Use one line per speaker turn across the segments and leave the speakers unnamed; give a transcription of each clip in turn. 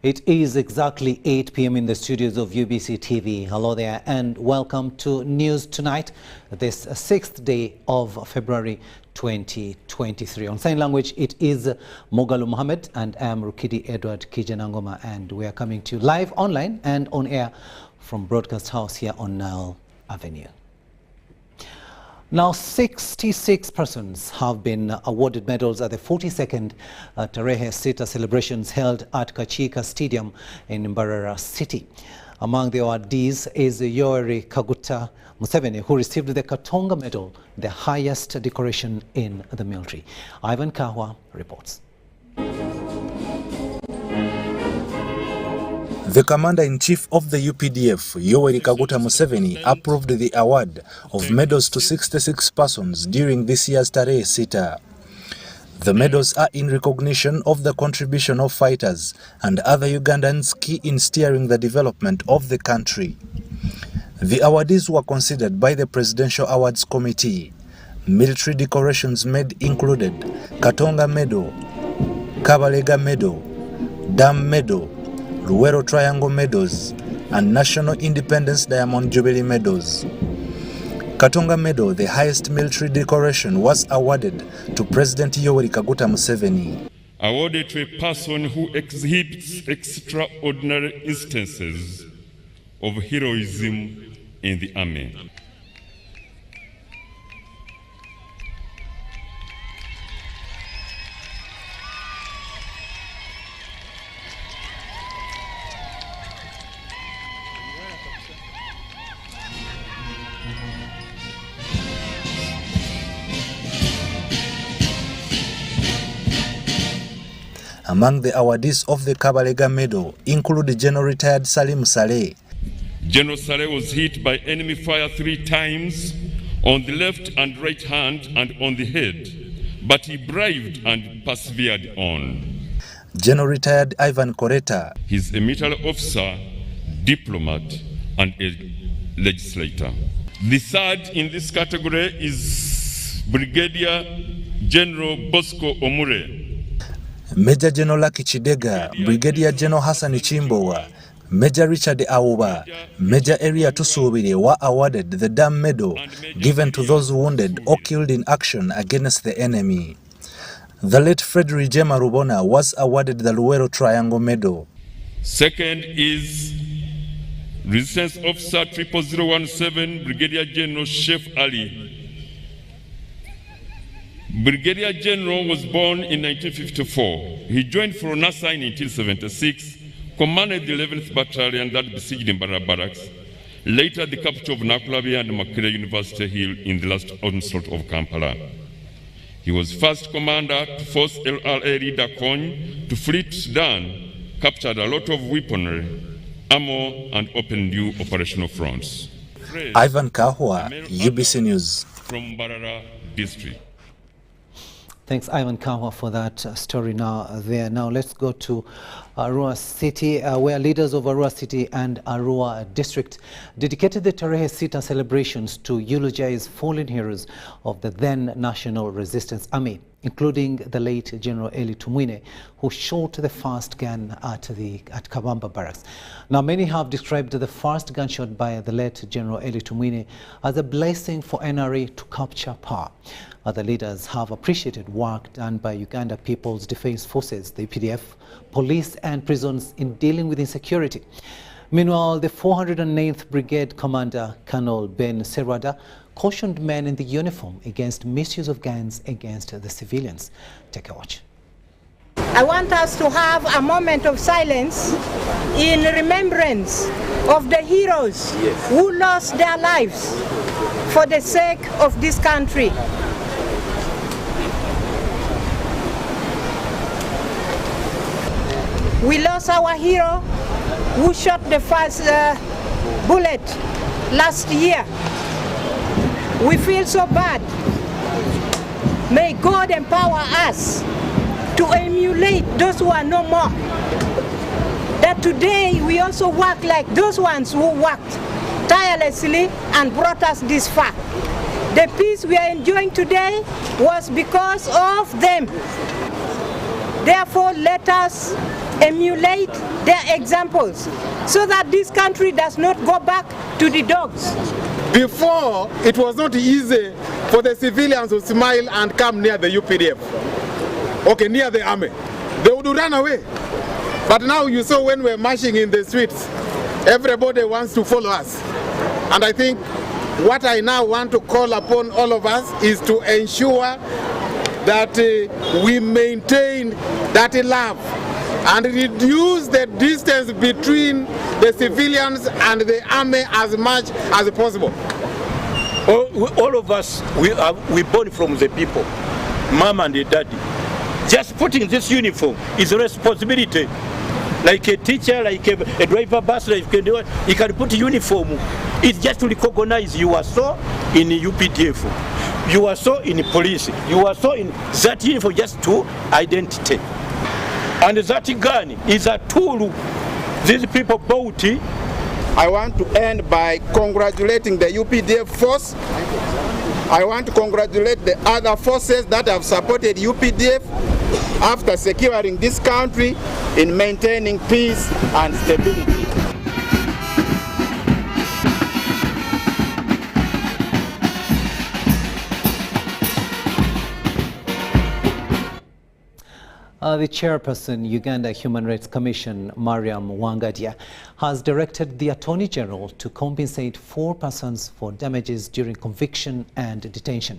It is exactly 8 p.m. in the studios of UBC TV. Hello there and welcome to News Tonight, this 6th day of February 2023. On sign language, it is Mogalu Mohammed and I am Rukidi Kiijanangoma, and we are coming to you live online and on air from Broadcast House here on Nile Avenue. Now, 66 persons have been awarded medals at the 42nd Tarehe Sita celebrations held at Kachika Stadium in Mbarara City. Among the awardees is Yoweri Kaguta Museveni, who received the Katonga Medal, the highest decoration in the military. Ivan Kahwa reports.
The Commander-in-Chief of the UPDF, Yoweri Kaguta Museveni, approved the award of medals to 66 persons during this year's Tarehe Sita. The medals are in recognition of the contribution of fighters and other Ugandans key in steering the development of the country. The awardees were considered by the Presidential Awards Committee. Military decorations made included Katonga Medal, Kabalega Medal, Dam Medal, Luwero Triangle Medals, and National Independence Diamond Jubilee Medals. Katonga Medal, the highest military decoration, was awarded to President Yoweri Kaguta Museveni.
Awarded to a person who exhibits extraordinary instances of heroism in the army.
Among the awardees of the Kabalega Medal include General Retired Salim Saleh.
General Saleh was hit by enemy fire 3 times on the left and right hand and on the head, but he braved and persevered on.
General Retired Ivan Koreta.
He's a military officer, diplomat, and a legislator. The third in this category is Brigadier General Bosco Omure.
Major General Lucky Chidega, Brigadier General Hassan Chimbowa, Major Richard Awuba, Major Eria Tusubiri were awarded the Dam Medal, given to those wounded or killed in action against the enemy. The late Frederick Jema Rubona was awarded the Luwero Triangle Medal.
Second is Resistance Officer 00017, Brigadier General Chef Ali. Brigadier General was born in 1954. He joined Fronasa in 1976, commanded the 11th Battalion that besieged Mbarara Barracks, later the capital of Nakulabi and Makerere University Hill in the last onslaught of Kampala. He was first commander to force LRA leader Kony to flee to Sudan, captured a lot of weaponry, ammo, and opened new operational fronts.
Ivan Kahwa, UBC News.
From Mbarara District.
Thanks, Ivan Kahwa, for that story. Now let's go to Arua City, where leaders of Arua City and Arua District dedicated the Tarehe Sita celebrations to eulogize fallen heroes of the then National Resistance Army, including the late General Eli Tumwine, who shot the first gun at Kabamba Barracks. Now, many have described the first gunshot by the late General Eli Tumwine as a blessing for NRA to capture power. Other leaders have appreciated work done by Uganda People's Defense Forces, the UPDF, police and prisons in dealing with insecurity. Meanwhile, the 409th Brigade Commander, Colonel Ben Serwada, cautioned men in the uniform against misuse of guns against the civilians. Take a watch.
I want us to have a moment of silence in remembrance of the heroes who lost their lives for the sake of this country. We lost our hero who shot the first bullet last year. We feel so bad. May God empower us to emulate those who are no more. That today we also work like those ones who worked tirelessly and brought us this far. The peace we are enjoying today was because of them. Therefore, let us emulate their examples so that this country does not go back to the dogs.
Before, it was not easy for the civilians to smile and come near the UPDF, okay, near the army. They would run away. But now you saw when we're marching in the streets, everybody wants to follow us. And I think what I now want to call upon all of us is to ensure that we maintain that love and reduce the distance between the civilians and the army as much as possible.
All of us, we born from the people, mom and daddy. Just putting this uniform is a responsibility. Like a teacher, like a driver bus, like he can put a uniform. It's just to recognize you are so in UPDF, you are so in police, you are so in that uniform, just to identity. And that gun is a tool these people bought.
I want to end by congratulating the UPDF force. I want to congratulate the other forces that have supported UPDF after securing this country in maintaining peace and stability.
The chairperson, Uganda Human Rights Commission, Mariam Wangadia, has directed the Attorney General to compensate 4 persons for damages during conviction and detention.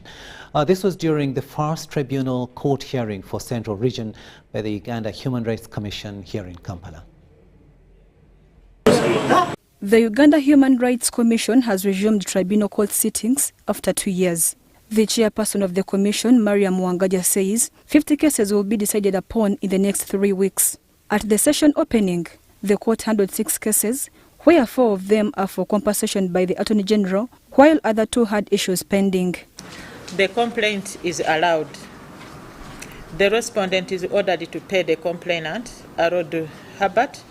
This was during the first tribunal court hearing for Central Region by the Uganda Human Rights Commission here in Kampala.
The Uganda Human Rights Commission has resumed tribunal court sittings after 2 years. The chairperson of the commission, Mariam Wangadia, says 50 cases will be decided upon in the next 3 weeks. At the session opening, the court handled 6 cases, where 4 of them are for compensation by the Attorney General, while other 2 had issues pending.
The complaint is allowed. The respondent is ordered to pay the complainant, Arod Herbert,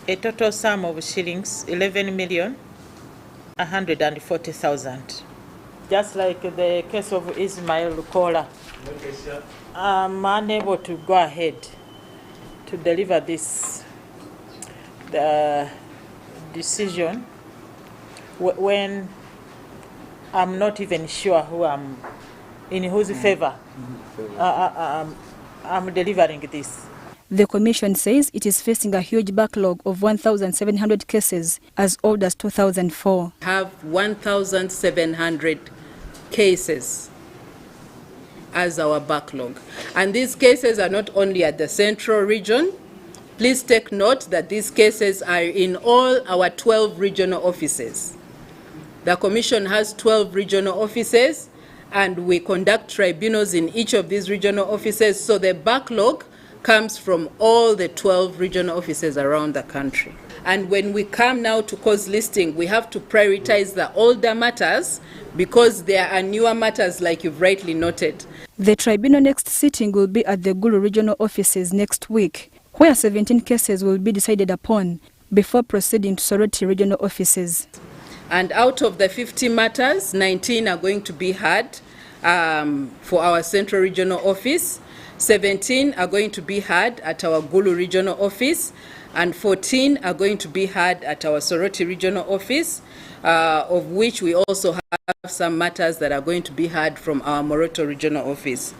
a total sum of shillings 11,140,000. Just like the case of Ismail Kola, I'm unable to go ahead to deliver this decision when I'm not even sure in whose favor I'm delivering this.
The Commission says it is facing a huge backlog of 1,700 cases as old as 2004.
Have 1,700 cases as our backlog. And these cases are not only at the Central Region. Please take note that these cases are in all our 12 regional offices. The Commission has 12 regional offices, and we conduct tribunals in each of these regional offices, so the backlog comes from all the 12 regional offices around the country. And when we come now to cause listing, we have to prioritize the older matters because there are newer matters, like you've rightly noted.
The tribunal next sitting will be at the Gulu regional offices next week, where 17 cases will be decided upon before proceeding to Soroti regional offices.
And out of the 50 matters, 19 are going to be heard for our Central Regional Office, 17 are going to be heard at our Gulu Regional Office, and 14 are going to be heard at our Soroti Regional Office, of which we also have some matters that are going to be heard from our Moroto Regional Office,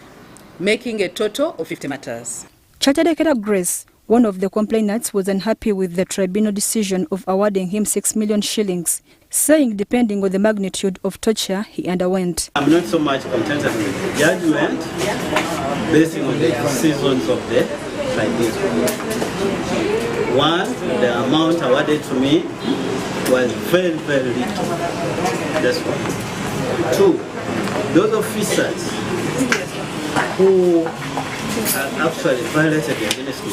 making a total of 50 matters.
Chatadekera Grace, one of the complainants, was unhappy with the tribunal decision of awarding him 6 million shillings, saying depending on the magnitude of torture he underwent.
I'm not so much contented with the judgment, based on the decisions of the tribunal. One, the amount awarded to me was very, very little. That's one. 2, those officers who actually violated against me,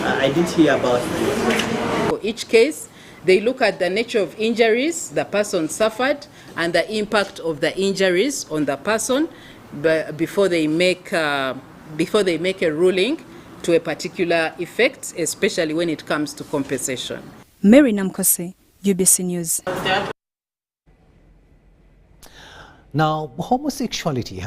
I didn't hear about them.
For each case, they look at the nature of injuries the person suffered and the impact of the injuries on the person before they make a ruling to a particular effect, especially when it comes to compensation.
Mary Namkose, UBC News.
Now, homosexuality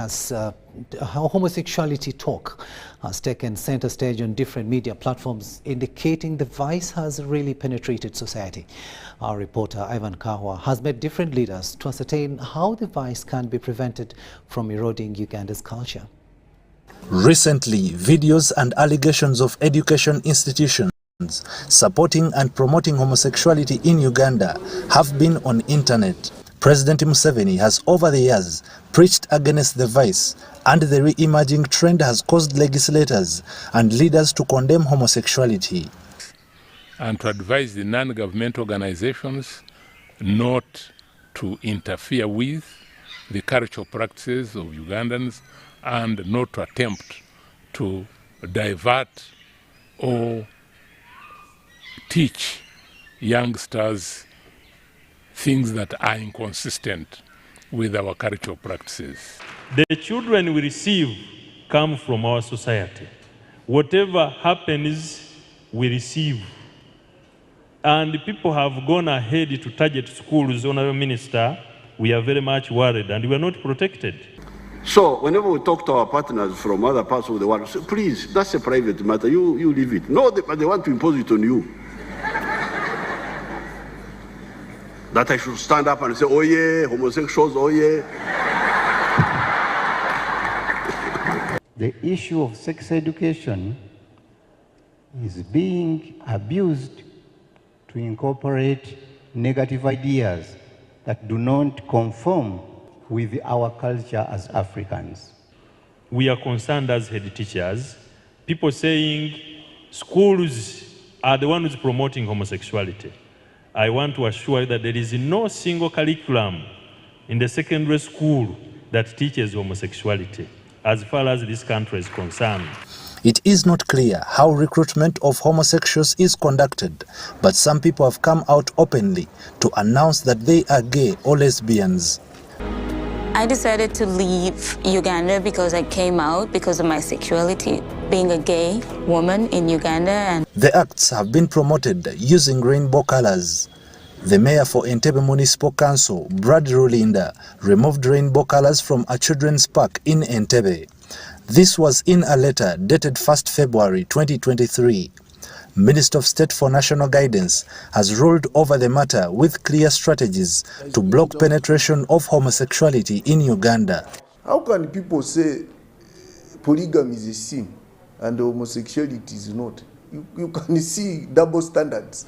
talk has taken center stage on different media platforms, indicating the vice has really penetrated society. Our reporter Ivan Kahwa has met different leaders to ascertain how the vice can be prevented from eroding Uganda's culture.
Recently, videos and allegations of education institutions supporting and promoting homosexuality in Uganda have been on internet. President Museveni has over the years preached against the vice, and the re-emerging trend has caused legislators and leaders to condemn homosexuality.
And to advise the non-government organizations not to interfere with the cultural practices of Ugandans and not to attempt to divert or teach youngsters things that are inconsistent with our cultural practices.
The children we receive come from our society. Whatever happens, we receive. And people have gone ahead to target schools. Honorable Minister, we are very much worried and we are not protected.
So whenever we talk to our partners from other parts of the world, say, please, that's a private matter, you leave it. No, but they want to impose it on you. That I should stand up and say, oh yeah, homosexuals, oh yeah.
The issue of sex education is being abused to incorporate negative ideas that do not conform with our culture as Africans.
We are concerned as head teachers, people saying schools are the ones promoting homosexuality. I want to assure you that there is no single curriculum in the secondary school that teaches homosexuality, as far as this country is concerned.
It is not clear how recruitment of homosexuals is conducted, but some people have come out openly to announce that they are gay or lesbians.
I decided to leave Uganda because I came out because of my sexuality, being a gay woman in Uganda. And
the acts have been promoted using rainbow colors. The mayor for Entebbe Municipal Council, Brad Rulinda, removed rainbow colors from a children's park in Entebbe. This was in a letter dated 1st February 2023. Minister of State for National Guidance has ruled over the matter with clear strategies to block penetration of homosexuality in Uganda.
How can people say polygamy is a sin and homosexuality is not? You can see double standards.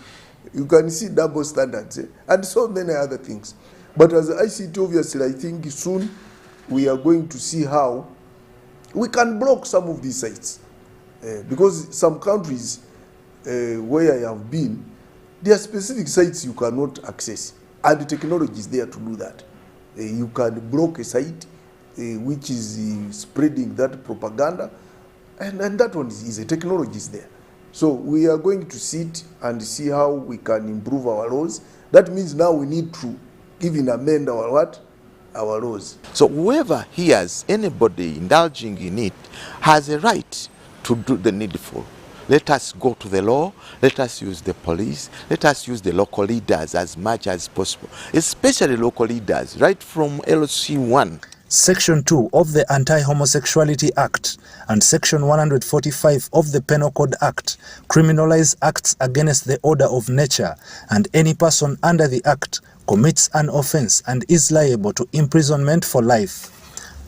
You can see double standards and so many other things. But as ICT, obviously, I think soon we are going to see how we can block some of these sites. Because some countries where I have been, there are specific sites you cannot access, and the technology is there to do that. You can block a site which is spreading that propaganda, and that one is a technology is there. So we are going to sit and see how we can improve our laws. That means now we need to even amend our what? Our laws.
So whoever hears anybody indulging in it has a right to do the needful. Let us go to the law, let us use the police, let us use the local leaders as much as possible, especially local leaders, right from LC1.
Section 2 of the Anti-Homosexuality Act and Section 145 of the Penal Code Act criminalize acts against the order of nature, and any person under the Act commits an offense and is liable to imprisonment for life.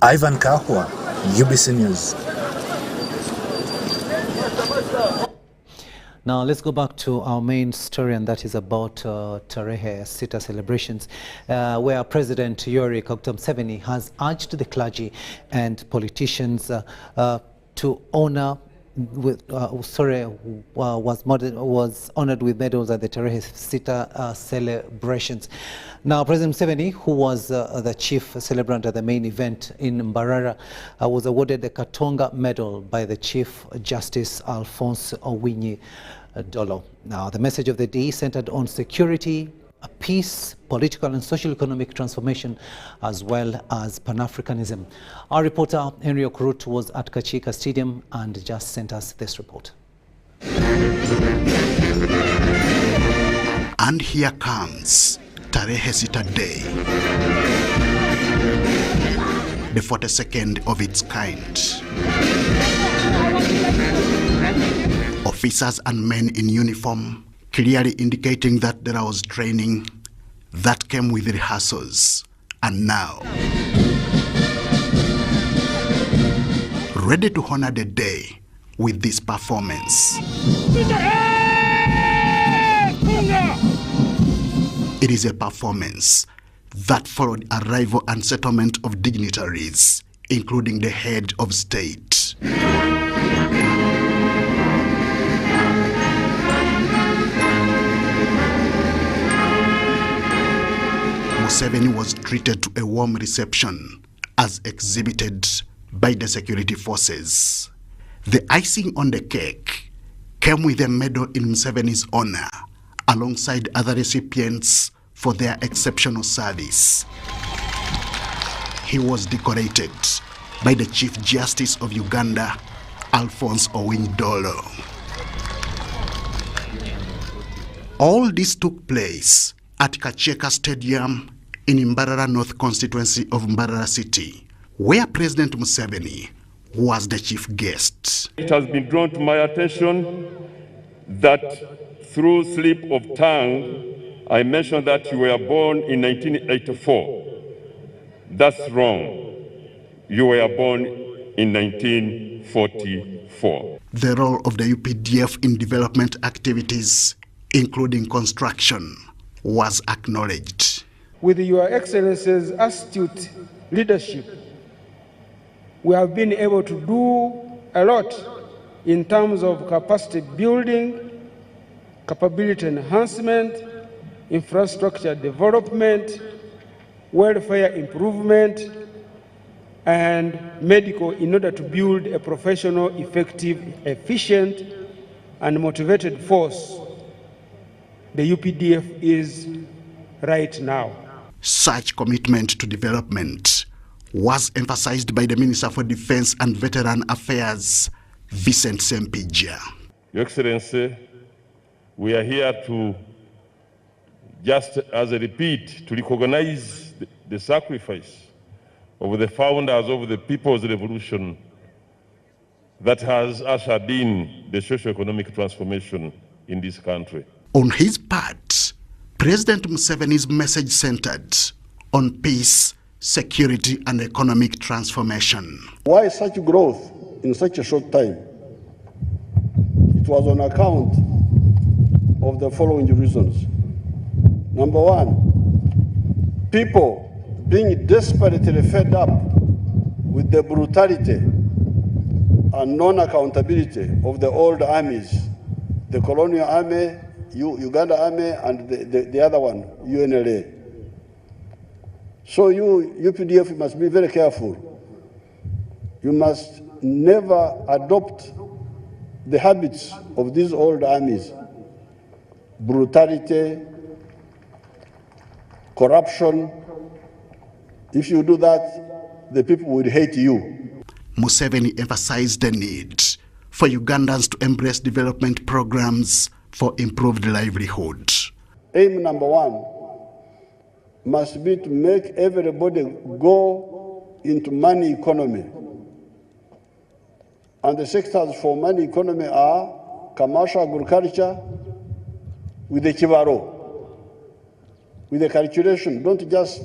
Ivan Kahwa, UBC News.
Now let's go back to our main story, and that is about Tarehe Sita celebrations, where President Yoweri Kaguta Museveni has urged the clergy and politicians to honor was honored with medals at the Tarehe Sita celebrations. Now, President Museveni, who was the chief celebrant at the main event in Mbarara, was awarded the Katonga Medal by the Chief Justice Alphonse Owinyi Dolo. Now, the message of the day centered on security, peace, political and social economic transformation, as well as Pan-Africanism. Our reporter Henry Okurut was at Kachika Stadium and just sent us this report.
And here comes Tarehe Sita Day. the 42nd of its kind. Officers and men in uniform, clearly indicating that there was training that came with rehearsals, and now ready to honor the day with this performance. It is a performance that followed arrival and settlement of dignitaries, including the head of state. Museveni was treated to a warm reception as exhibited by the security forces. The icing on the cake came with a medal in Museveni's honor, alongside other recipients for their exceptional service. He was decorated by the Chief Justice of Uganda, Alphonse Owindolo. All this took place at Kacheka Stadium in Mbarara North constituency of Mbarara City, where President Museveni was the chief guest.
It has been drawn to my attention that through slip of tongue, I mentioned that you were born in 1984. That's wrong. You were born in 1944.
The role of the UPDF in development activities, including construction, was acknowledged.
With Your Excellency's astute leadership, we have been able to do a lot in terms of capacity building, capability enhancement, infrastructure development, welfare improvement, and medical, in order to build a professional, effective, efficient, and motivated force the UPDF is right now.
Such commitment to development was emphasized by the Minister for Defense and Veteran Affairs, Vincent Sempija.
Your Excellency, we are here to, just as a repeat, to recognize the sacrifice of the founders of the People's Revolution that has ushered in the socio-economic transformation in this country.
On his part, President Museveni's message centered on peace, security, and economic transformation.
Why such growth in such a short time? It was on account of the following reasons. Number one, people being desperately fed up with the brutality and non-accountability of the old armies, the colonial army, Uganda army, and the other one, UNLA. So you, UPDF, must be very careful. You must never adopt the habits of these old armies. Brutality, corruption. If you do that, the people will hate you.
Museveni emphasized the need for Ugandans to embrace development programs for improved livelihood.
Aim number one must be to make everybody go into money economy. And the sectors for money economy are commercial agriculture with the Kibaro, with the calculation. Don't just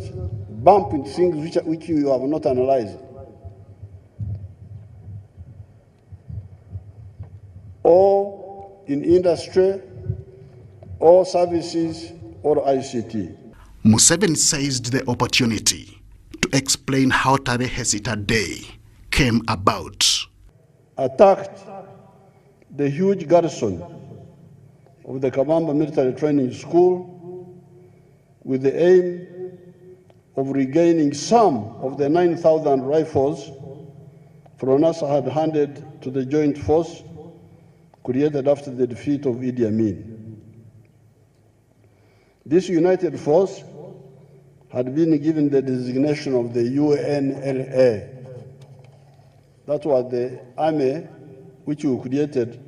bump into things which you have not analyzed. Or in industry, or services, or ICT.
Museveni seized the opportunity to explain how Tarehe Sita Day came about.
Attacked the huge garrison of the Kabamba Military Training School with the aim of regaining some of the 9,000 rifles Fronasa had handed to the joint force created after the defeat of Idi Amin. This united force had been given the designation of the UNLA. That was the army which we created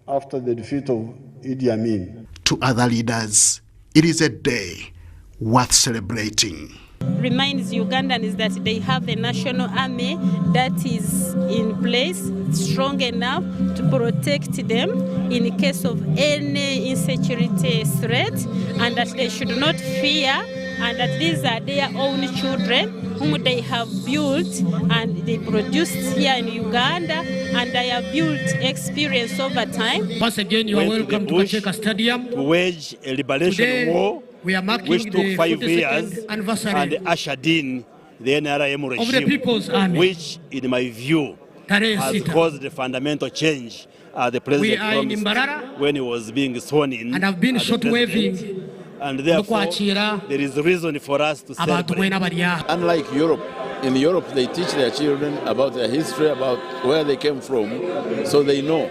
after the defeat of Idi Amin.
To other leaders, it is a day worth celebrating.
reminds Ugandans that they have a national army that is in place, strong enough to protect them in case of any insecurity threat, and that they should not fear, and that these are their own children whom they have built and they produced here in Uganda, and they have built experience over time.
Once again, you are welcome to Kacheka Stadium
to wage a liberation war,
we are marking
which took 5 years
anniversary
and ushered in the NRM regime,
of the People's Army,
which, in my view, has caused a fundamental change. The president promised when he was being sworn in,
and have been short waving.
And therefore, there is a reason for us to celebrate.
Unlike Europe, in Europe they teach their children about their history, about where they came from, so they know.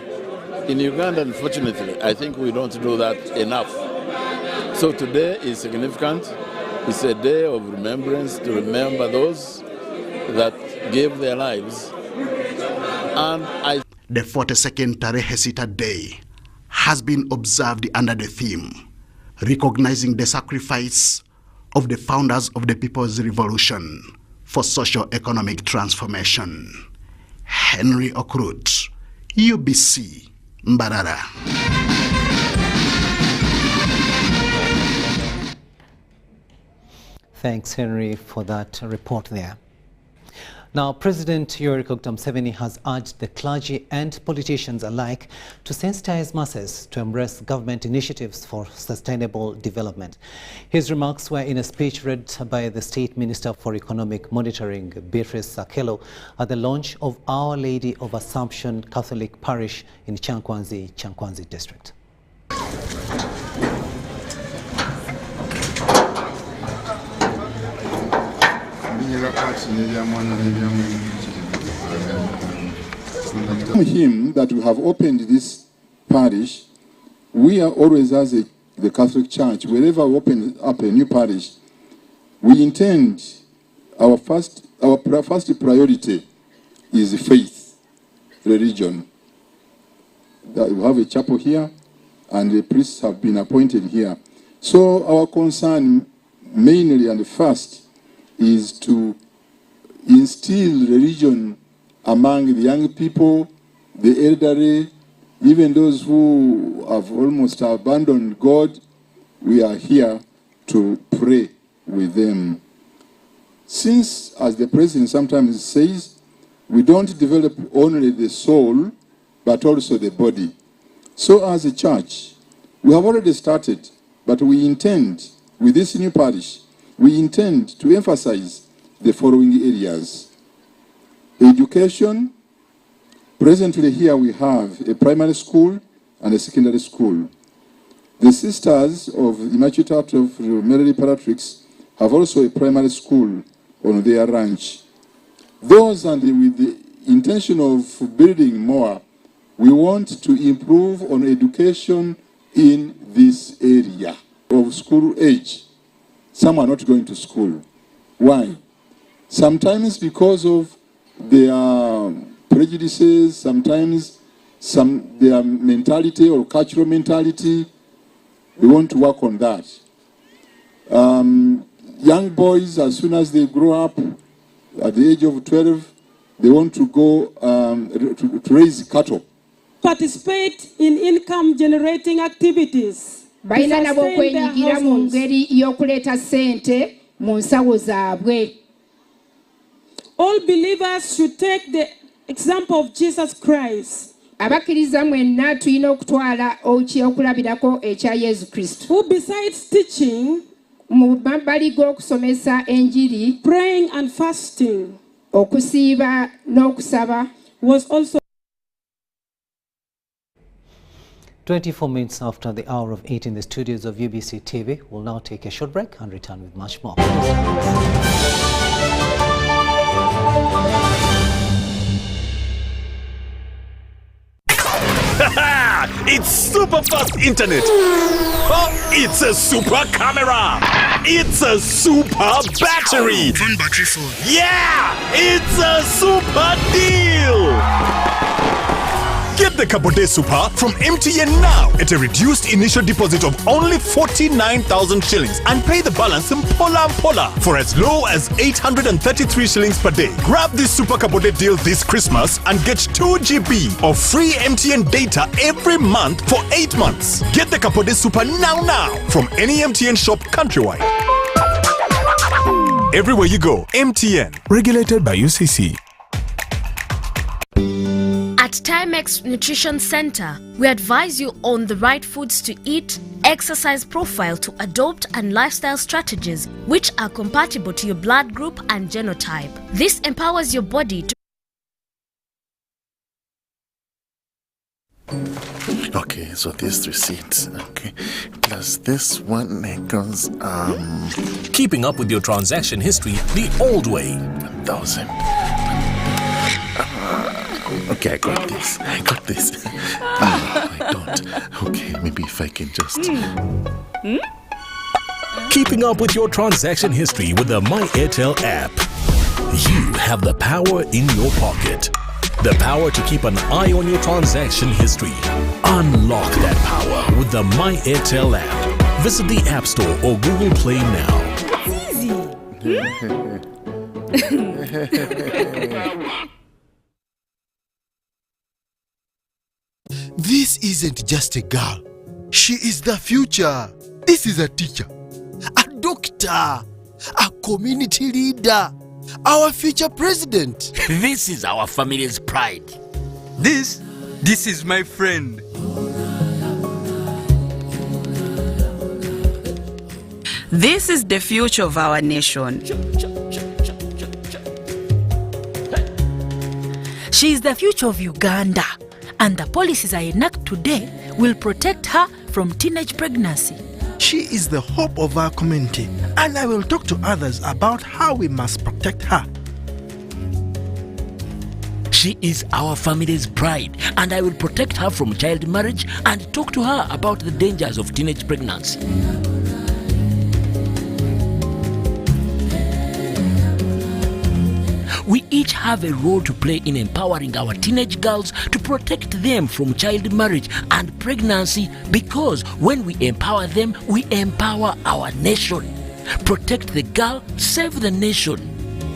In Uganda, unfortunately, I think we don't do that enough. So today is significant. It's a day of remembrance to remember those that gave their lives. And
the 42nd Tarehe Sita Day has been observed under the theme recognizing the sacrifice of the founders of the People's Revolution for socio-economic transformation. Henry Okrut, UBC, Mbarara.
Thanks, Henry, for that report there. Now, President Yoweri Museveni has urged the clergy and politicians alike to sensitize masses to embrace government initiatives for sustainable development. His remarks were in a speech read by the State Minister for Economic Monitoring, Beatrice Sakelo, at the launch of Our Lady of Assumption Catholic Parish in Chankwanzi District.
Him that we have opened this parish, we are always, as the Catholic Church, wherever we open up a new parish, we intend our first priority is faith, religion. That we have a chapel here, and the priests have been appointed here. So our concern, mainly and first, is to instill religion among the young people, the elderly, even those who have almost abandoned God. We are here to pray with them. Since, as the president sometimes says, we don't develop only the soul, but also the body. So as a church, we have already started, but we intend, with this new parish, we intend to emphasize the following areas. Education. Presently here we have a primary school and a secondary school. The Sisters of Immaculate Heart of Mary Paratrix have also a primary school on their ranch. Those, and with the intention of building more, we want to improve on education in this area of school age. Some are not going to school. Why? Sometimes because of their prejudices, sometimes their mentality or cultural mentality. We want to work on that. Young boys, as soon as they grow up, at the age of 12, they want to go to raise cattle.
Participate in income generating activities.
Balina nabo okwenyigira mu ngeri y'okuleeta ssente mu nsawo zaabwe.
All believers should take the example of Jesus Christ.
Abakkiriza mwenna tulina okutwala okulabirako ekya Yesu Kristo.
Who besides teaching,
mu mabbali g'okusomesa enjiri,
praying and fasting,
okusiiba n'okusaba,
was also
24 minutes after the hour of 8 in the studios of UBC TV. We'll now take a short break and return with much more.
It's super fast internet. Oh, it's a super camera. It's a super battery.
Phone battery full.
Yeah, it's a super deal. Get the Kabote Super from MTN now at a reduced initial deposit of only 49,000 shillings and pay the balance in Pola for as low as 833 shillings per day. Grab this Super Kabote deal this Christmas and get 2 GB of free MTN data every month for 8 months. Get the Kabote Super now from any MTN shop countrywide. Everywhere you go, MTN. Regulated by UCC.
At Timex Nutrition Center, we advise you on the right foods to eat, exercise profile to adopt, and lifestyle strategies which are compatible to your blood group and genotype. This empowers your body to...
Okay, so this receipt, okay, plus this one equals,
Keeping up with your transaction history the old way.
1,000. Okay, I got this. I don't. Okay, maybe if I can just...
Keeping up with your transaction history with the My Airtel app. You have the power in your pocket. The power to keep an eye on your transaction history. Unlock that power with the My Airtel app. Visit the App Store or Google Play now.
This isn't just a girl. She is the future. This is a teacher, a doctor, a community leader, our future president.
This is our family's pride.
This is my friend.
This is the future of our nation.
She is the future of Uganda, and the policies I enact today will protect her from teenage pregnancy.
She is the hope of our community, and I will talk to others about how we must protect her.
She is our family's pride, and I will protect her from child marriage and talk to her about the dangers of teenage pregnancy. We each have a role to play in empowering our teenage girls to protect them from child marriage and pregnancy, because when we empower them, we empower our nation. Protect the girl, save the nation.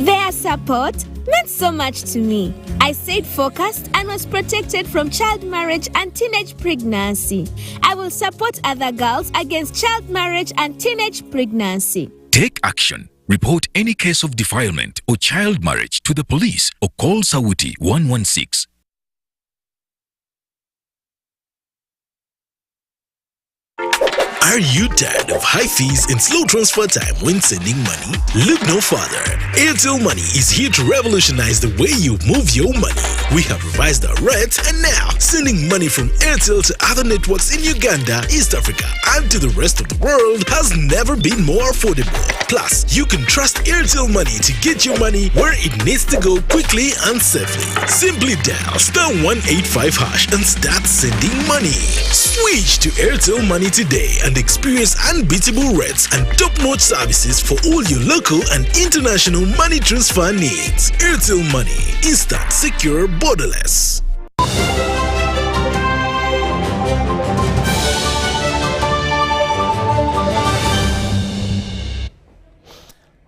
Their support meant so much to me. I stayed focused and was protected from child marriage and teenage pregnancy. I will support other girls against child marriage and teenage pregnancy.
Take action. Report any case of defilement or child marriage to the police or call Sawuti 116.
Are you tired of high fees and slow transfer time when sending money? Look no further. Airtel Money is here to revolutionize the way you move your money. We have revised our rates, and now sending money from Airtel to other networks in Uganda, East Africa, and to the rest of the world has never been more affordable. Plus, you can trust Airtel Money to get your money where it needs to go quickly and safely. Simply dial *185# and start sending money. Switch to Airtel Money today and experience unbeatable rates and top-notch services for all your local and international money transfer needs. Airtel Money. Instant, secure, borderless.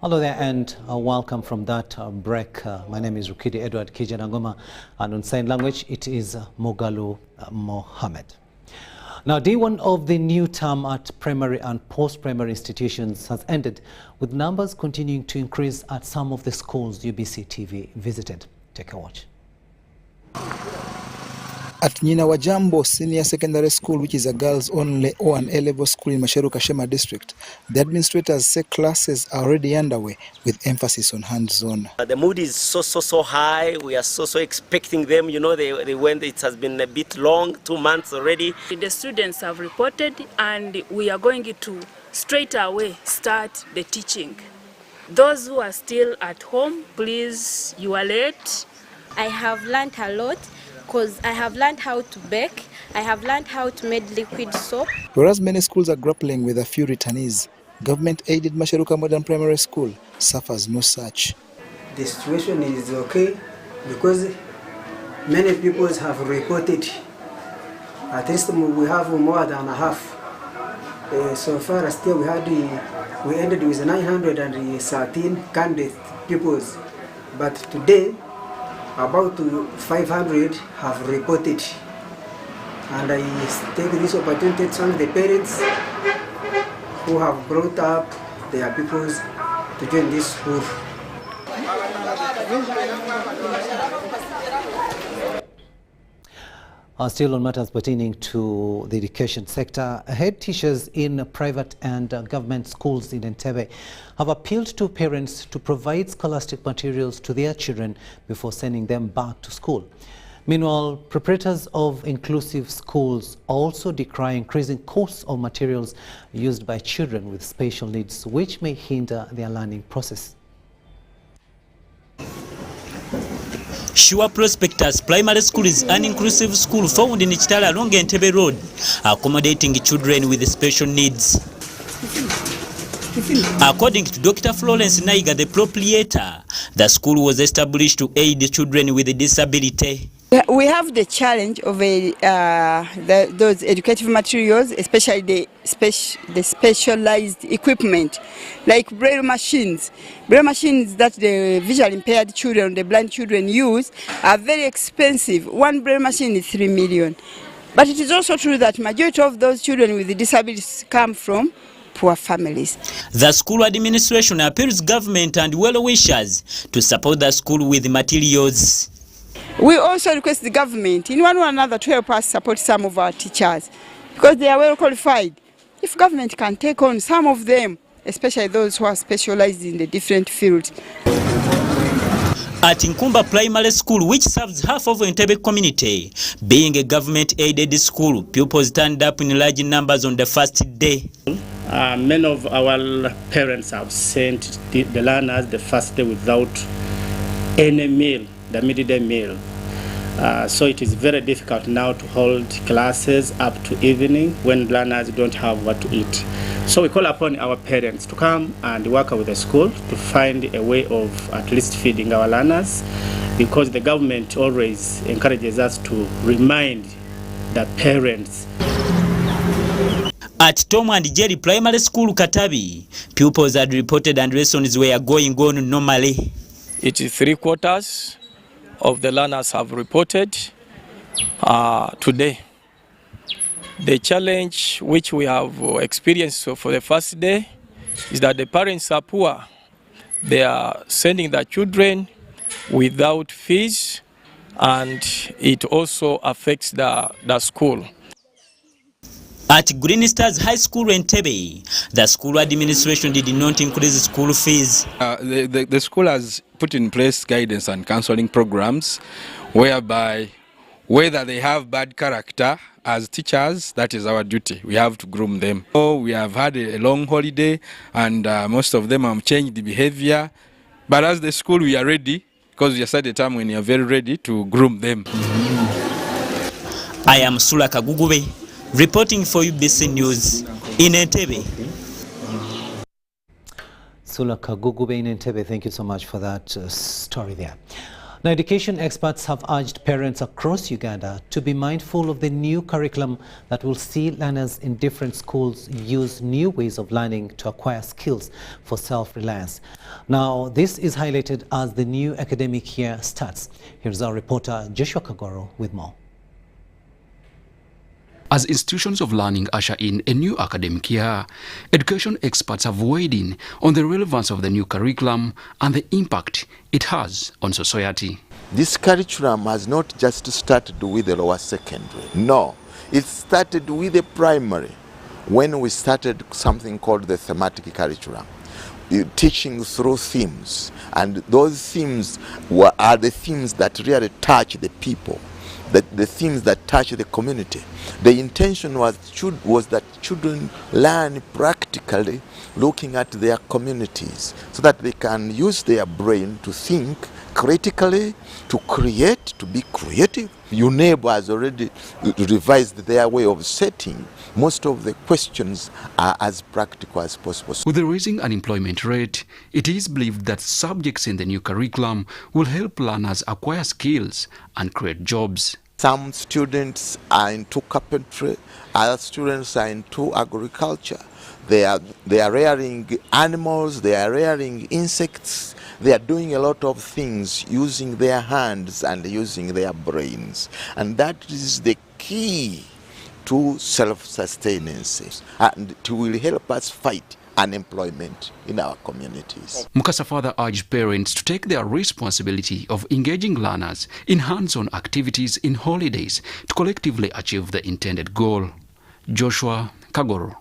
Hello there and welcome from that break. My name is Rukidi Kiijanangoma, and on sign language it is Mogalu Mohammed. Now, day one of the new term at primary and post-primary institutions has ended, with numbers continuing to increase at some of the schools UBC TV visited. Take a watch.
At Nyinawajambo Senior Secondary School, which is a girls-only O and A-level school in Masharu Kashema district, the administrators say classes are already underway with emphasis on hands-on.
The mood is so high. We are so expecting them. You know, they went. It has been a bit long, 2 months already.
The students have reported, and we are going to straight away start the teaching. Those who are still at home, please, you are late.
I have learned a lot, because I have learned how to bake, I have learned how to make liquid soap.
Whereas many schools are grappling with a few returnees, government-aided Masharuka Modern Primary School suffers no such.
The situation is okay because many people have reported
At least we have more than a half. So far as still we ended with 913 candidate pupils, but today about 500 have reported. And I take this opportunity to thank the parents who have brought up their pupils to join this school.
Still on matters pertaining to the education sector, head teachers in private and government schools in Entebbe have appealed to parents to provide scholastic materials to their children before sending them back to school. Meanwhile, preparators of inclusive schools also decry increasing costs of materials used by children with special needs, which may hinder their learning process.
Sure Prospectus Primary School is an inclusive school found in Chitala along Entebbe Road, accommodating children with special needs. According to Dr. Florence Naiga, the proprietor, the school was established to aid children with a disability.
We have the challenge of those educative materials, especially the specialized equipment, like braille machines. Braille machines that the visually impaired children, the blind children use, are very expensive. One braille machine is 3 million. But it is also true that majority of those children with disabilities come from poor families.
The school administration appeals government and well-wishers to support the school with materials.
We also request the government in one way or another to help us support some of our teachers because they are well qualified. If government can take on some of them, especially those who are specialized in the different fields.
At Nkumba Primary School, which serves half of the Entebbe community, being a government-aided school, pupils turned up in large numbers on the first day.
Many of our parents have sent the learners the first day without any meal, the midday meal. So it is very difficult now to hold classes up to evening when learners don't have what to eat. So we call upon our parents to come and work with the school to find a way of at least feeding our learners, because the government always encourages us to remind the parents.
At Tom and Jerry Primary School, Katabi, pupils had reported and lessons were going on normally.
It is 3/4 of the learners have reported today. The challenge which we have experienced for the first day is that the parents are poor. They are sending their children without fees, and it also affects the school.
At Green Stars High School in Entebbe, the school administration did not increase school fees.
The school has put in place guidance and counseling programs whereby whether they have bad character as teachers, that is our duty. We have to groom them. So we have had a long holiday and most of them have changed the behavior. But as the school, we are ready, because we are at a time when we are very ready to groom them.
I am Sula Kagugube, reporting for UBC News in Entebbe.
Sula Kagugube in Entebbe, thank you so much for that story there. Now, education experts have urged parents across Uganda to be mindful of the new curriculum that will see learners in different schools use new ways of learning to acquire skills for self-reliance. Now, this is highlighted as the new academic year starts. Here's our reporter Joshua Kagoro with more.
As institutions of learning usher in a new academic year, education experts have weighed in on the relevance of the new curriculum and the impact it has on society.
This curriculum has not just started with the lower secondary. No, it started with the primary when we started something called the thematic curriculum. Teaching through themes, and those themes are the themes that really touch the people. The themes that touch the community. The intention was that children learn practically looking at their communities so that they can use their brain to think critically, to create, to be creative. UNEB has already revised their way of setting. Most of the questions are as practical as possible.
With the rising unemployment rate, it is believed that subjects in the new curriculum will help learners acquire skills and create jobs.
Some students are into carpentry, other students are into agriculture. They are rearing animals, they are rearing insects, they are doing a lot of things using their hands and using their brains. And that is the key to self-sustenance, and it will help us fight unemployment in our communities.
Mukasa further urged parents to take their responsibility of engaging learners in hands-on activities in holidays to collectively achieve the intended goal. Joshua Kagoro,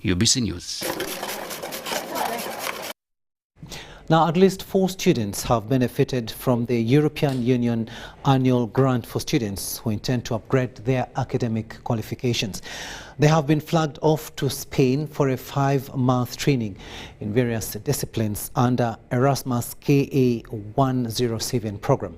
UBC News.
Now, at least 4 students have benefited from the European Union annual grant for students who intend to upgrade their academic qualifications. They have been flagged off to Spain for a 5-month training in various disciplines under Erasmus KA 107 program.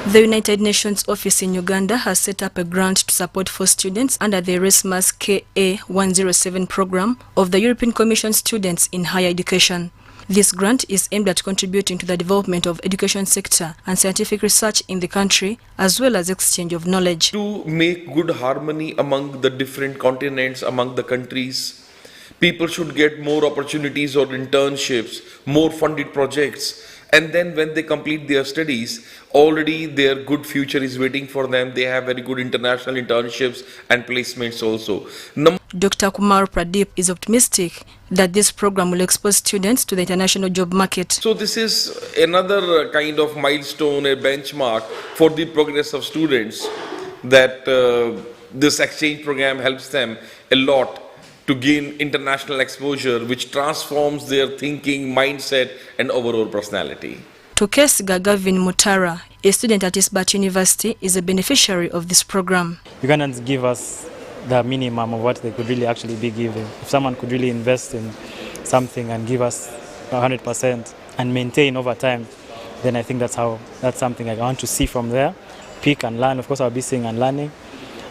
The United Nations office in Uganda has set up a grant to support 4 students under the Erasmus KA 107 program of the European Commission students in higher education. This grant is aimed at contributing to the development of education sector and scientific research in the country, as well as exchange of knowledge.
To make good harmony among the different continents, among the countries, people should get more opportunities or internships, more funded projects. And then when they complete their studies, already their good future is waiting for them. They have very good international internships and placements also.
Dr. Kumar Pradeep is optimistic that this program will expose students to the international job market.
So this is another kind of milestone, a benchmark for the progress of students, that this exchange program helps them a lot to gain international exposure, which transforms their thinking, mindset, and overall personality.
Tokesiga Gavin Mutara, a student at Isbat University, is a beneficiary of this program.
Ugandans give us the minimum of what they could really actually be given. If someone could really invest in something and give us 100% and maintain over time, then I think that's something I want to see from there. Pick and learn. Of course, I'll be seeing and learning.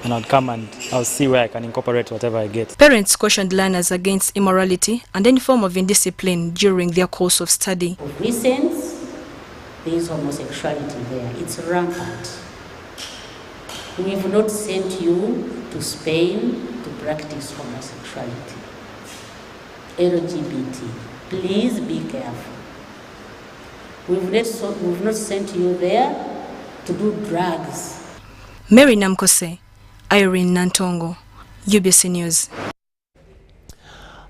And I'll come and I'll see where I can incorporate whatever I get.
Parents cautioned learners against immorality and any form of indiscipline during their course of study.
Recent, there is homosexuality there. It's rampant. We have not sent you to Spain to practice homosexuality. LGBT, please be careful. We've not sent you there to do drugs.
Mary Namkose, Irene Nantongo, UBC News.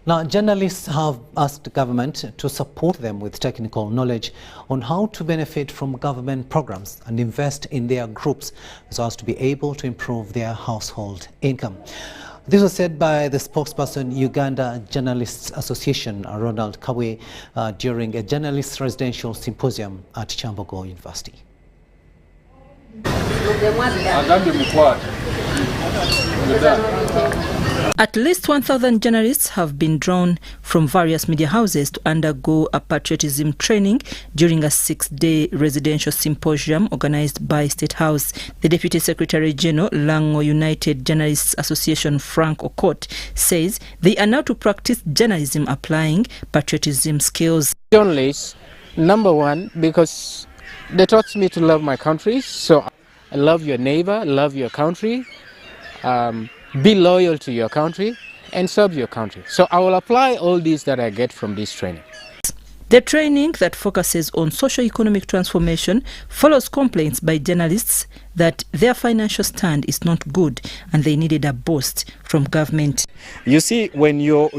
Now, journalists have asked government to support them with technical knowledge on how to benefit from government programs and invest in their groups so as to be able to improve their household income. This was said by the spokesperson, Uganda Journalists Association, Ronald Kawe, during a journalists' residential symposium at Kyambogo University.
At least 1,000 journalists have been drawn from various media houses to undergo a patriotism training during a 6-day residential symposium organized by State House. The Deputy Secretary General, Lango United Journalists Association, Frank Okot, says they are now to practice journalism applying patriotism skills.
Journalists, number one, because they taught me to love my country, so love your neighbor, love your country, be loyal to your country, and serve your country. So I will apply all these that I get from this training.
The training that focuses on socio-economic transformation follows complaints by journalists that their financial stand is not good and they needed a boost from government.
You see, when you're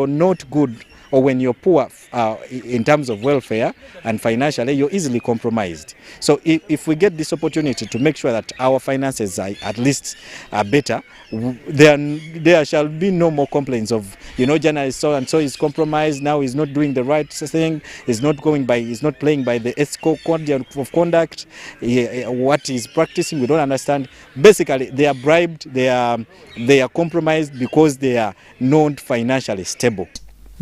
not good, or when you're poor in terms of welfare and financially, you're easily compromised. So if we get this opportunity to make sure that our finances are at least better, there shall be no more complaints of, journalist so and so is compromised, now he's not doing the right thing, he's not playing by the ethical code of conduct, what he's practicing we don't understand. Basically, they are bribed, they are compromised because they are not financially stable.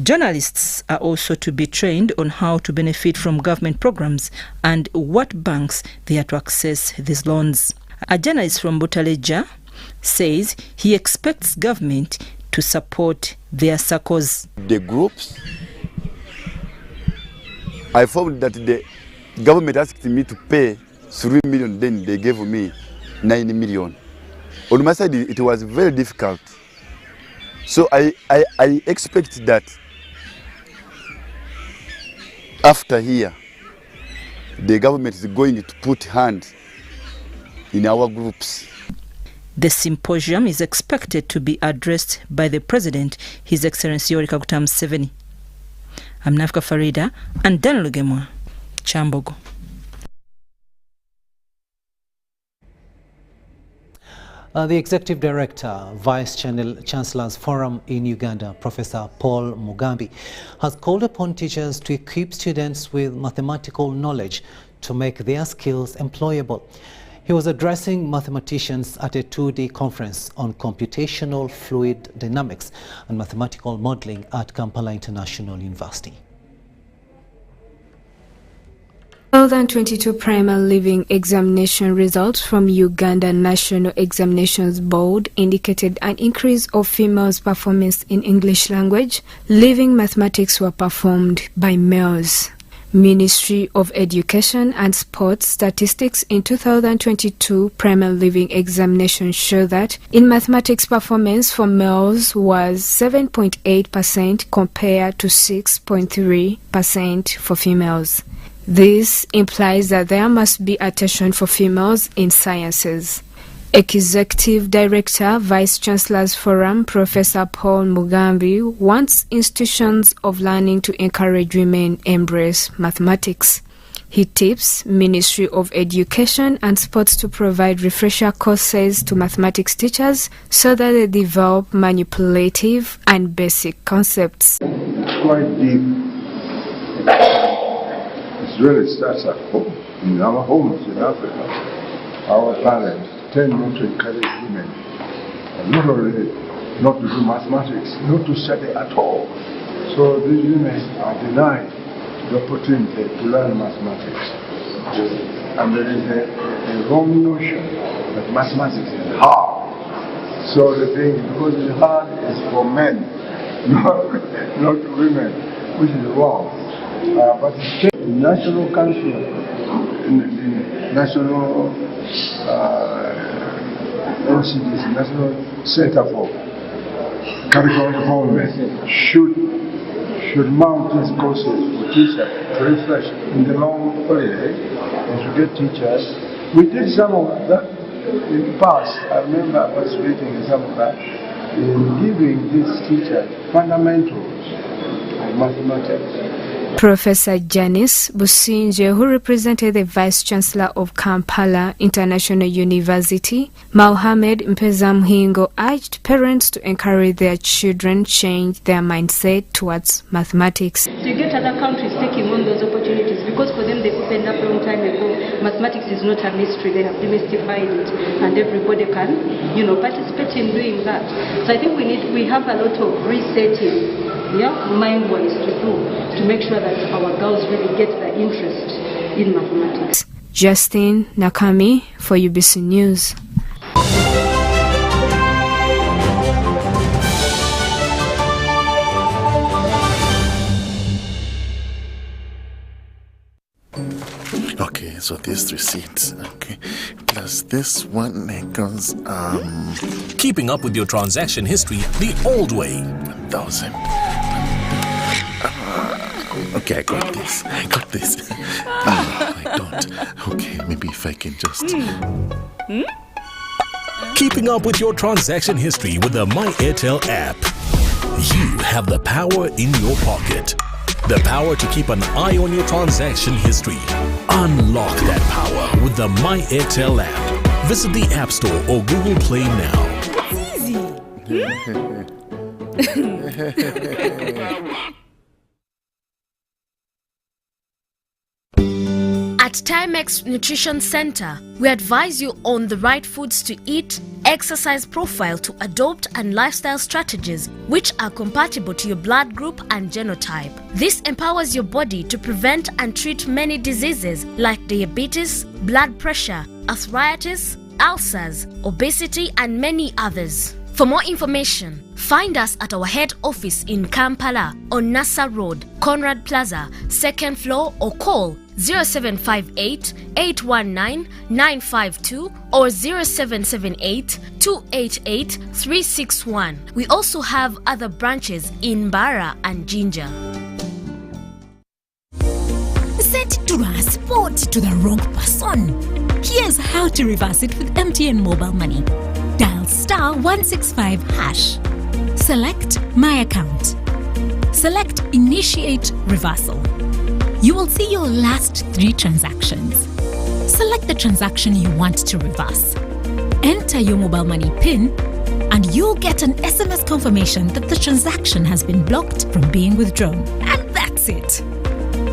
Journalists are also to be trained on how to benefit from government programs and what banks they are to access these loans. A journalist from Butaleja says he expects government to support their circles.
The groups, I found that
government asked me to pay 3 million, then they gave me 9 million. On my side, it was very difficult. So I expect that after here, the government is going to put hand in our groups.
The symposium is expected to be addressed by the President, His Excellency Yoweri Kaguta Museveni. I'm Nafka Farida and Dan Lugemwa, Chambogo.
The Executive Director, Vice Chancellor's Forum in Uganda, Professor Paul Mugambi, has called upon teachers to equip students with mathematical knowledge to make their skills employable. He was addressing mathematicians at a 2-day conference on computational fluid dynamics and mathematical modeling at Kampala International University.
2022 primary living examination results from Uganda National Examinations Board indicated an increase of females' performance in English language. Living mathematics were performed by males. Ministry of Education and Sports statistics in 2022 primary living examination show that in mathematics performance for males was 7.8% compared to 6.3% for females. This implies that there must be attention for females in sciences. Executive Director, Vice Chancellor's Forum, Professor Paul Mugambi, wants institutions of learning to encourage women embrace mathematics. He tips Ministry of Education and Sports to provide refresher courses to mathematics teachers so that they develop manipulative and basic concepts.
Quite deep. It really starts at home, in our homes in Africa. Our parents tend not to encourage women, not only not to do mathematics, not to study at all. So these women are denied the opportunity to learn mathematics. And there is a wrong notion that mathematics is hard. So the thing, because it's hard, is for men, not women, which is wrong. But the national council, the national NCDs, National Center for Curriculum Development, should mount these courses for teachers to refresh in the long holiday and to get teachers. We did some of that in the past. I remember participating in some of that, in giving these teachers fundamentals of mathematics.
Professor Janice Businje, who represented the Vice Chancellor of Kampala International University, Mohamed Mpeza Mhingo, urged parents to encourage their children change their mindset towards mathematics.
So you get other countries taking on those opportunities because for them they opened up a long time ago. Mathematics is not a mystery, they have demystified it and everybody can, participate in doing that. So I think we have a lot of resetting, mind-wise to do to make sure that our girls really get the interest in mathematics.
Justin Nakami for UBC News.
Okay, so these receipts, okay, plus this one equals
Keeping up with your transaction history the old way.
1,000. Okay, I got this. I don't. Okay, maybe if I can just...
Keeping up with your transaction history with the My Airtel app. You have the power in your pocket. The power to keep an eye on your transaction history. Unlock that power with the My Airtel app. Visit the App Store or Google Play now.
At Timex Nutrition Center, we advise you on the right foods to eat, exercise profile to adopt, and lifestyle strategies which are compatible to your blood group and genotype. This empowers your body to prevent and treat many diseases like diabetes, blood pressure, arthritis, ulcers, obesity, and many others. For more information, find us at our head office in Kampala on Nassa Road, Conrad Plaza, 2nd floor, or call 0758 819 952 or 0778 288 361. We also have other branches in Bara and Jinja.
Set to transport to the wrong person. Here's how to reverse it with MTN Mobile Money. Dial *165#. Select My Account. Select Initiate Reversal. You will see your last 3 transactions. Select the transaction you want to reverse. Enter your mobile money PIN and you'll get an SMS confirmation that the transaction has been blocked from being withdrawn. And that's it.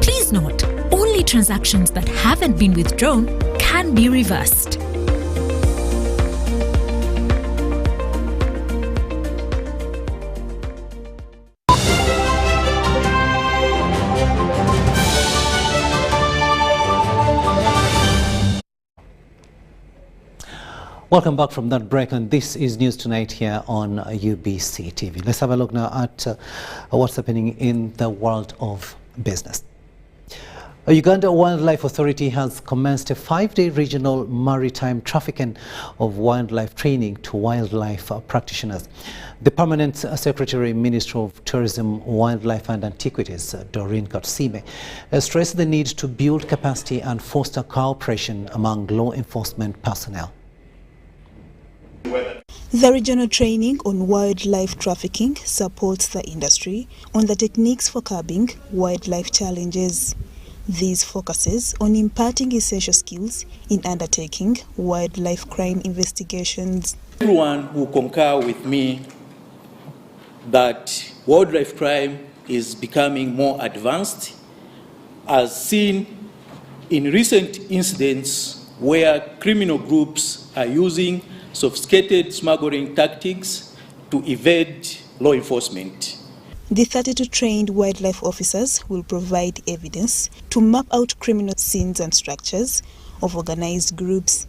Please note, only transactions that haven't been withdrawn can be reversed.
Welcome back from that break, and this is News Tonight here on UBC TV. Let's have a look now at what's happening in the world of business. Uganda Wildlife Authority has commenced a 5-day regional maritime trafficking of wildlife training to wildlife practitioners. The Permanent Secretary, Minister of Tourism, Wildlife and Antiquities, Doreen Katsime, stressed the need to build capacity and foster cooperation among law enforcement personnel.
The regional training on wildlife trafficking supports the industry on the techniques for curbing wildlife challenges. This focuses on imparting essential skills in undertaking wildlife crime investigations.
Everyone will concur with me that wildlife crime is becoming more advanced, as seen in recent incidents where criminal groups are using sophisticated smuggling tactics to evade law enforcement.
The 32 trained wildlife officers will provide evidence to map out criminal scenes and structures of organized groups,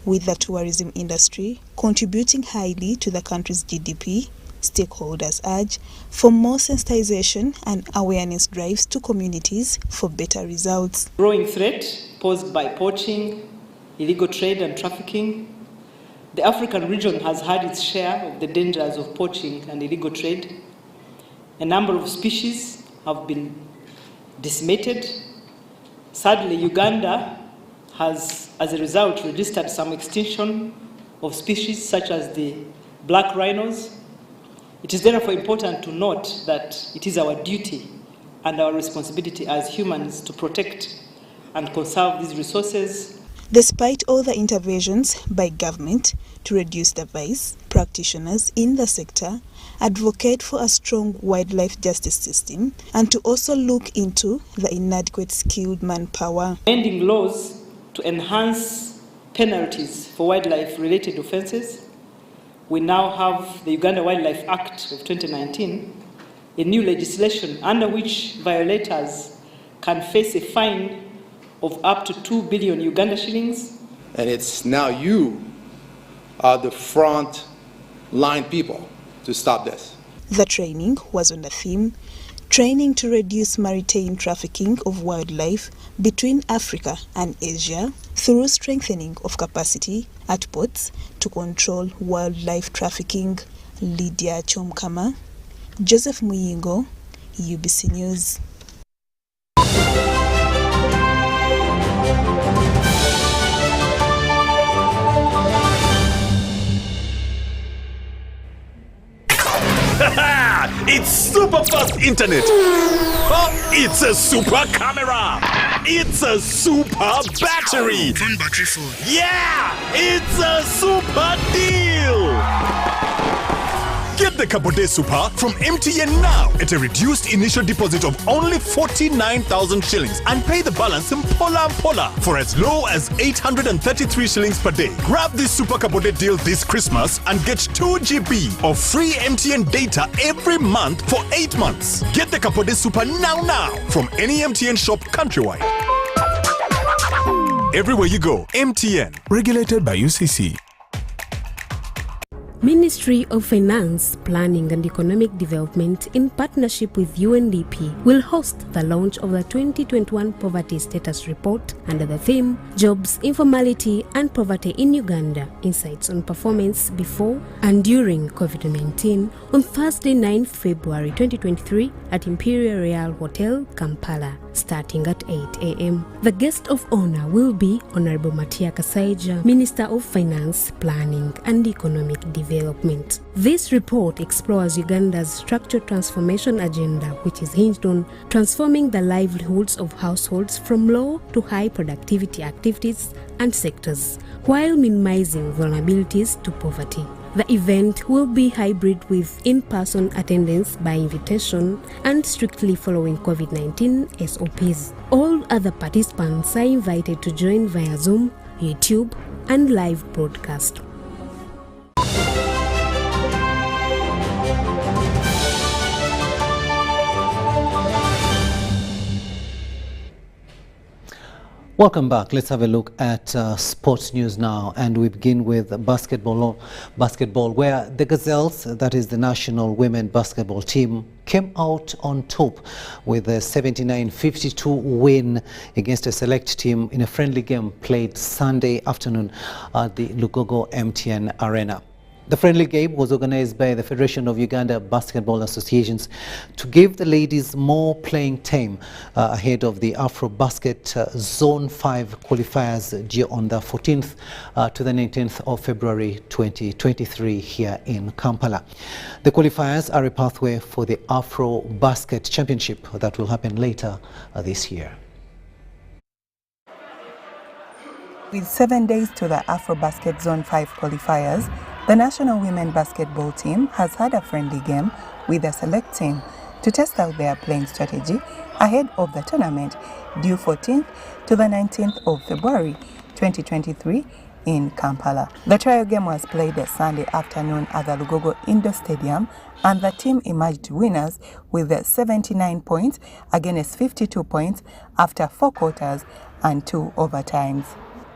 with the tourism industry contributing highly to the country's GDP. Stakeholders urge for more sensitization and awareness drives to communities for better results.
Growing threat posed by poaching, illegal trade and trafficking. The African region has had its share of the dangers of poaching and illegal trade. A number of species have been decimated. Sadly, Uganda has, as a result, registered some extinction of species such as the black rhinos. It is therefore important to note that it is our duty and our responsibility as humans to protect and conserve these resources.
Despite all the interventions by government to reduce the vice, practitioners in the sector advocate for a strong wildlife justice system and to also look into the inadequate skilled manpower.
Amending laws to enhance penalties for wildlife-related offences. We now have the Uganda Wildlife Act of 2019, a new legislation under which violators can face a fine of up to 2 billion Uganda shillings.
And it's now you are the front line people to stop this.
The training was on the theme, training to reduce maritime trafficking of wildlife between Africa and Asia through strengthening of capacity at ports to control wildlife trafficking. Lydia Chomkama, Joseph Muyingo, UBC News.
It's super fast internet. Oh, it's a super camera. It's a super battery.
Phone battery full.
Yeah, it's a super deal. Get the Kabode Super from MTN now at a reduced initial deposit of only 49,000 shillings and pay the balance in Pola for as low as 833 shillings per day. Grab this Super Kabode deal this Christmas and get 2 GB of free MTN data every month for 8 months. Get the Kabode Super now from any MTN shop countrywide. Everywhere you go, MTN. Regulated by UCC.
Ministry of Finance, Planning and Economic Development, in partnership with UNDP, will host the launch of the 2021 Poverty Status Report under the theme Jobs, Informality and Poverty in Uganda, Insights on Performance Before and During COVID-19 on Thursday 9th February 2023 at Imperial Real Hotel, Kampala, starting at 8 a.m. The guest of honor will be Honorable Matia Kasaija, Minister of Finance, Planning and Economic Development. This report explores Uganda's structural transformation agenda, which is hinged on transforming the livelihoods of households from low to high productivity activities and sectors, while minimizing vulnerabilities to poverty. The event will be hybrid with in-person attendance by invitation and strictly following COVID-19 SOPs. All other participants are invited to join via Zoom, YouTube, and live broadcast.
Welcome back. Let's have a look at sports news now, and we begin with basketball, where the Gazelles, that is the national women basketball team, came out on top with a 79-52 win against a select team in a friendly game played Sunday afternoon at the Lugogo MTN Arena. The friendly game was organized by the Federation of Uganda Basketball Associations to give the ladies more playing time ahead of the AfroBasket Zone 5 qualifiers due on the 14th to the 19th of February 2023 here in Kampala. The qualifiers are a pathway for the AfroBasket Championship that will happen later this year.
With 7 days to the AfroBasket Zone 5 qualifiers, the national women basketball team has had a friendly game with the select team to test out their playing strategy ahead of the tournament due 14th to the 19th of February 2023 in Kampala. The trial game was played Sunday afternoon at the Lugogo Indoor Stadium, and the team emerged winners with 79 points against 52 points after 4 quarters and 2 overtimes.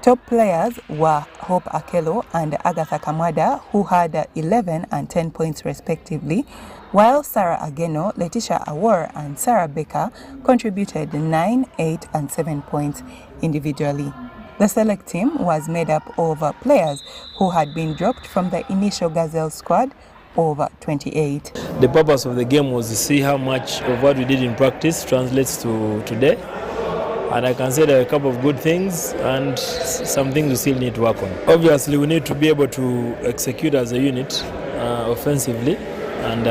Top players were Hope Akelo and Agatha Kamwada, who had 11 and 10 points respectively, while Sarah Ageno, Letitia Awor and Sarah Becker contributed 9, 8 and 7 points individually. The select team was made up of players who had been dropped from the initial Gazelle squad of 28.
The purpose of the game was to see how much of what we did in practice translates to today. And I can say there are a couple of good things and some things we still need to work on. Obviously, we need to be able to execute as a unit offensively. And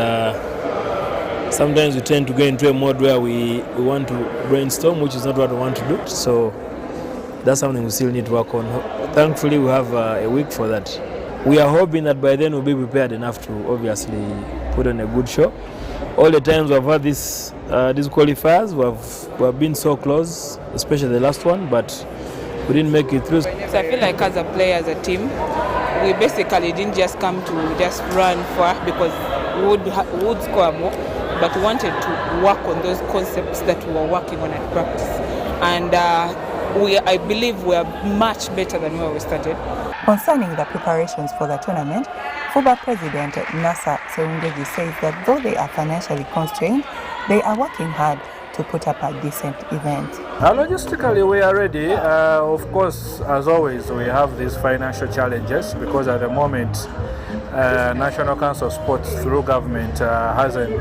sometimes we tend to go into a mode where we want to brainstorm, which is not what we want to do. So that's something we still need to work on. Thankfully, we have a week for that. We are hoping that by then we'll be prepared enough to obviously put on a good show. All the times we've had these qualifiers, we've been so close, especially the last one, but we didn't make it through.
So I feel like as a player, as a team, we basically didn't just come to just run for because we would score more, but we wanted to work on those concepts that we were working on at practice. And I believe we are much better than where we started.
Concerning the preparations for the tournament, FUBA President Nasa Serungeji says that though they are financially constrained, they are working hard to put up a decent event.
Logistically, we are ready. Of course, as always, we have these financial challenges because at the moment, National Council of Sports through government hasn't,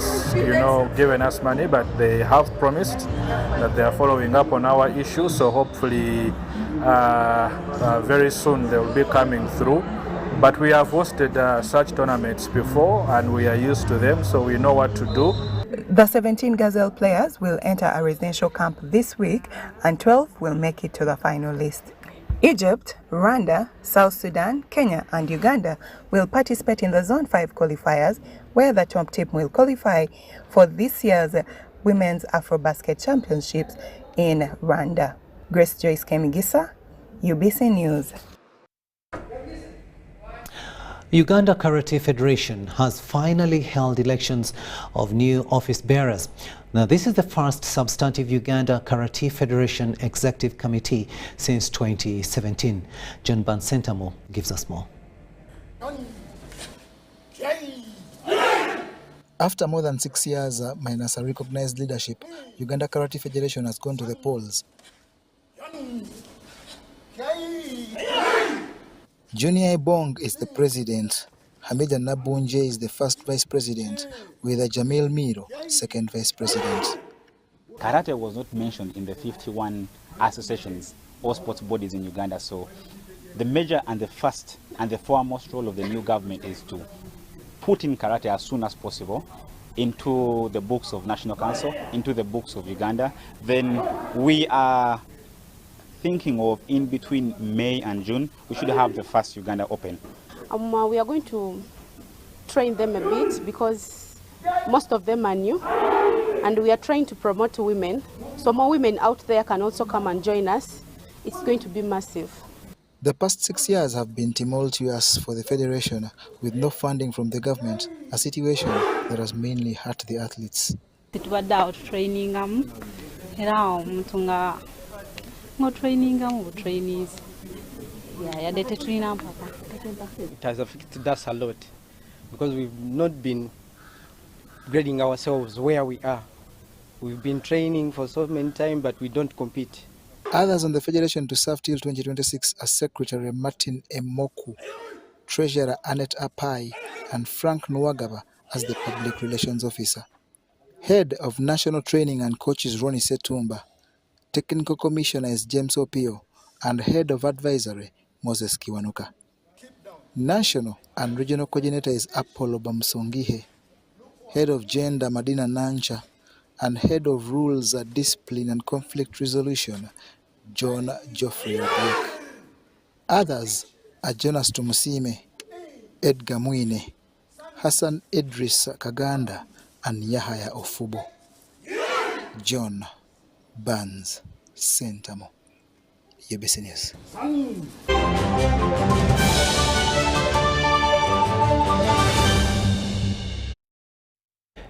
given us money, but they have promised that they are following up on our issue. So hopefully, very soon they will be coming through. But we have hosted such tournaments before, and we are used to them, so we know what to do.
The 17 Gazelle players will enter a residential camp this week, and 12 will make it to the final list. Egypt, Rwanda, South Sudan, Kenya and Uganda will participate in the Zone 5 qualifiers, where the top team will qualify for this year's Women's AfroBasket Championships in Rwanda. Grace Joyce Kemigisa, UBC News.
Uganda Karate Federation has finally held elections of new office bearers. Now, this is the first substantive Uganda Karate Federation Executive Committee since 2017. John Bansentamo gives us more.
After more than 6 years minus a recognized leadership, Uganda Karate Federation has gone to the polls. Junior Ibong is the president. Hamida Nabunje is the first vice president, with Jamil Miro, second vice president.
Karate was not mentioned in the 51 associations or sports bodies in Uganda, so the major and the first and the foremost role of the new government is to put in karate as soon as possible into the books of National Council, into the books of Uganda. Then we are thinking of in between May and June, we should have the first Uganda Open.
We are going to train them a bit because most of them are new, and we are trying to promote women. So more women out there can also come and join us. It's going to be massive.
The past 6 years have been tumultuous for the Federation, with no funding from the government, a situation that has mainly hurt the athletes.
Training trainees.
It has affected us a lot because we've not been grading ourselves where we are. We've been training for so many time, but we don't compete.
Others on the Federation to serve till 2026 are Secretary Martin Emoku, Treasurer Annette Apai, and Frank Nwagaba as the Public Relations Officer. Head of National Training and Coaches Ronnie Setumba, Technical Commissioner is James Opio, and Head of Advisory Moses Kiwanuka. National and Regional Coordinator is Apollo Bamsongihe, Head of Gender Madina Nancha, and Head of Rules, Discipline and Conflict Resolution John Geoffrey Obiek. Others are Jonas Tumusime, Edgar Mwine, Hassan Idris Kaganda, and Yahaya Ofubo. John Barnes Sentamo, UBC News.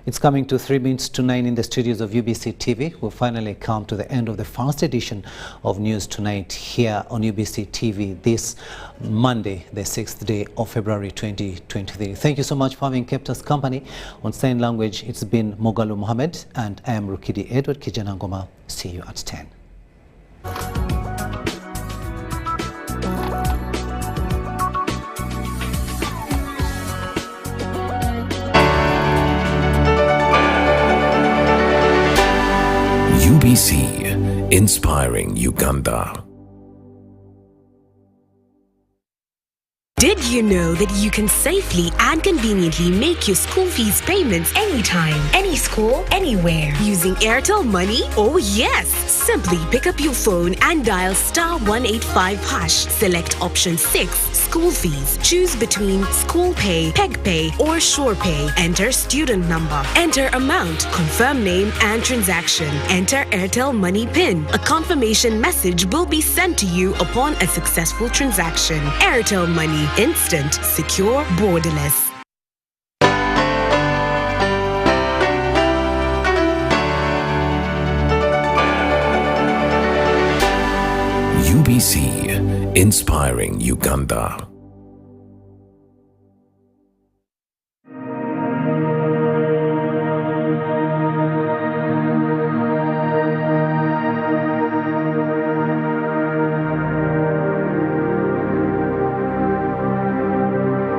It's coming to 3 minutes to 9 in the studios of UBC TV. We've finally come to the end of the first edition of News Tonight here on UBC TV this Monday, the 6th day of February 2023. Thank you so much for having kept us company. On sign language, it's been Mogalu Mohammed, and I am Rukidi Kiijanangoma. See you at 10.
UBC, inspiring Uganda.
Did you know that you can safely and conveniently make your school fees payments anytime, any school, anywhere using Airtel Money? Oh yes! Simply pick up your phone and dial *185#. Select option 6, school fees. Choose between school pay, peg pay, or shore pay. Enter student number. Enter amount, confirm name and transaction. Enter Airtel Money PIN. A confirmation message will be sent to you upon a successful transaction. Airtel Money. Instant, secure, borderless.
UBC, inspiring Uganda.